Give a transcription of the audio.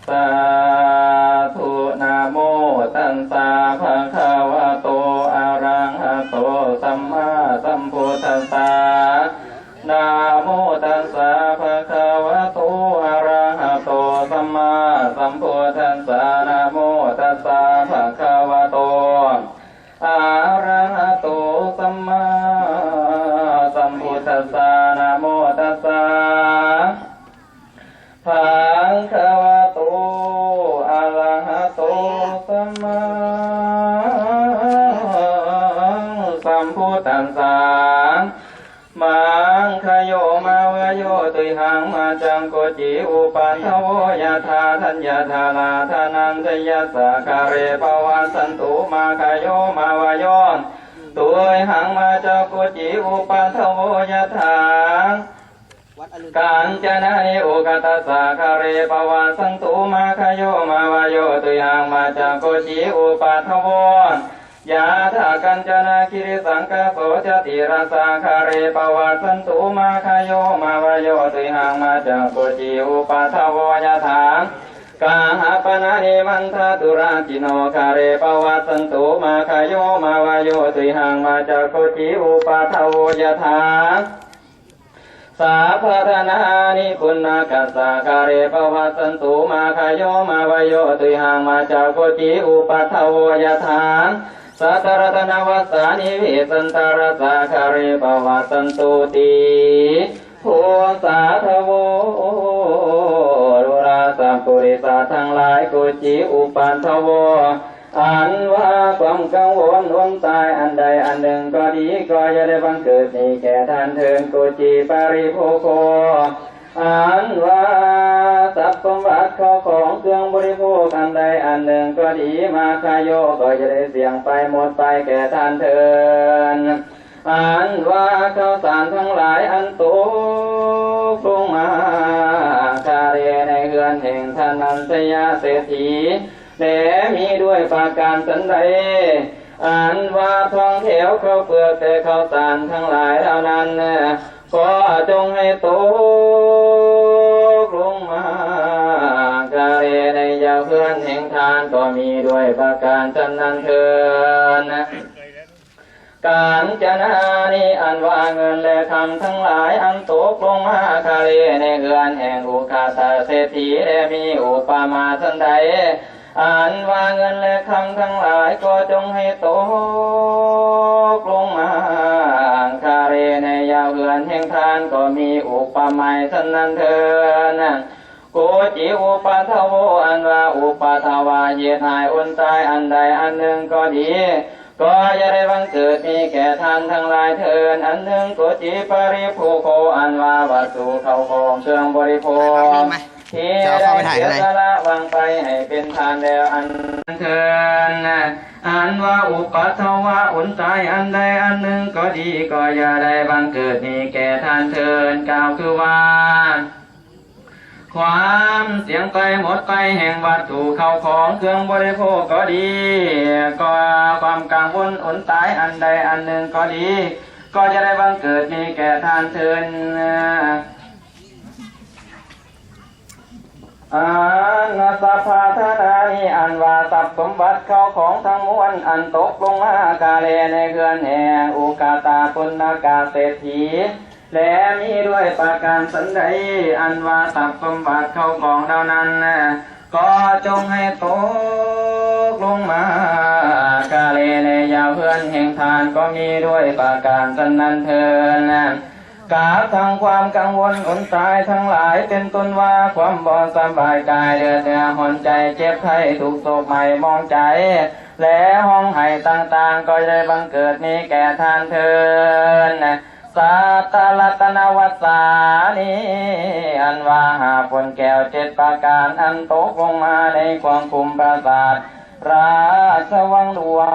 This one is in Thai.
สาธุนะโมตัสสะภะคะวะโตอะระหะโตสัมมาสัมพุทธัสสะนะโมตัสสะภะคะวะโตอะระหะโตสัมมาสัมพุทธัสสะนะโมตัสสะภะคะวะโตอะระหะโตสัมมาสัมพุทธัสสะนะโมตัสสะภะคะวะโตอะระหะโตสัมมาสัมพุทธัสสะมังคโยมาวโยตุหังมาจังโกจิอุปัฏฐโวยะธาทัญญาธาลาธานันทยาสาคาเรปวัสสันตุมาคโยมาวโยตุหังมาจังโกจิอุปัฏฐโวยะธากัญจนานิโอกตัสสะคาเรปวัสสันตุมาคโยมาวโยตุหังมาจังโกจิอุปัฏฐโวยะธากัญจนาคิริสังกโสจติราสาคาเรปวัสสันตุมาคโยมาวโยตุหังมาจังโกจิอุปัฏฐโวยะธากาหาปนานิมันทาตุราจิโนคาเรปวัสสันตุมาคโยมาวโยตุหังมาจังโกจิอุปัฏฐโวยะธาสาภรนานิคุณากัสสะคาเรปวัสสันตุมาคโยมาวโยตุหังมาจังโกจิอุปัฏฐโวยะธาสัตตรตนวัสสานิวิสันตรสาคาเรปวัสสันตุติโพสาทโวรุราสัมปุริสาทั้งหลายกุจิอุปัฏฐโวอันว่าความกังวลวนตายอันใดอันหนึ่งก็ดีก็จะได้บังเกิดนี้แก่ท่านเถิดกุจิปาริโภโคอันว่าทรัพย์สมบัติเข้าของเครื่องบริโภคอันใดอันหนึ่งก็ดีมาคายโยก็จะได้เสี่ยงไปหมดไปแก่ท่านเถิดอันว่าข้าวสารทั้งหลายอันตกลงมาคาเรในเรือนแห่งท่านนันทยาเศรษฐีแต่มีด้วยประการสันใดอันว่าทองแถวข้าวเปลือกแต่ข้าวสารทั้งหลายเหล่านั้นก็จงให้ตกลงมาคาเรในยาเพื่อนแห่งทานก็มีด้วยประการฉันนั้นเถิดการจนานิอันว่าเงินและคำทั้งหลายอันตกลงมาคาเรในเรือนแห่งอุคาสาเศรษฐีและมีอุปมาสันใดอันว่าเงินและคำทั้งหลายก็จงให้ตกลงมาคาเรในยาเรือนแห่งทานก็มีอุปมาสันนั้นเถิดโกจิอุปัฏฐโวอันว่าอุปัฏฐวาเหตุหายอุนตายอันใดอันหนึ่งก็ดีก็จะได้บังเกิดมีแก่ท่านทั้งหลายเถิดอันหนึ่งโกจิปาริโภโคอันว่าวัตถุเข้าของเครื่องบริโภคที่ได้เสียสละวางไปให้เป็นทานแล้วอันเถิดอันว่าอุปัฏฐวาอุนตายอันใดอันหนึ่งก็ดีก็จะได้บังเกิดมีแก่ท่านเถิดกล่าวคือว่าความเสียงไปหมดไปแห่งวัตถุเข้าของเครื่องบริโภคก็ดีก็ความกังวลอุนตายอันใดอันหนึ่งก็ดีก็จะได้บังเกิดมีแก่ท่านเถิดนาสภาธนานิอันว่าทรัพย์สมบัติเข้าของทั้งมวลอันตกลงมากาเลในเรือนแห่งอุกาตาปุณณกาเศรษฐีและมีด้วยประการสันใดอันว่าทรัพย์สมบัติเข้าของเหล่านั้นก็จงให้ตกลงมากาเลในยาเพื่อนแห่งทานก็มีด้วยประการสันนั้นเถิดกาทั้งความกังวลอุนตายทั้งหลายเป็นต้นว่าความบ่สบายกายเดือดเนื้อหอนใจเจ็บไข้ทุกโศกใหม่มองใจและห้องไห้ต่างๆก็ได้บังเกิดนี้แก่ทานเถิดสัตตรัตนวัสสานิอันว่าหาผลแก้ว7ประการอันตกลงมาในความคุมปราสาทราชวังหลวง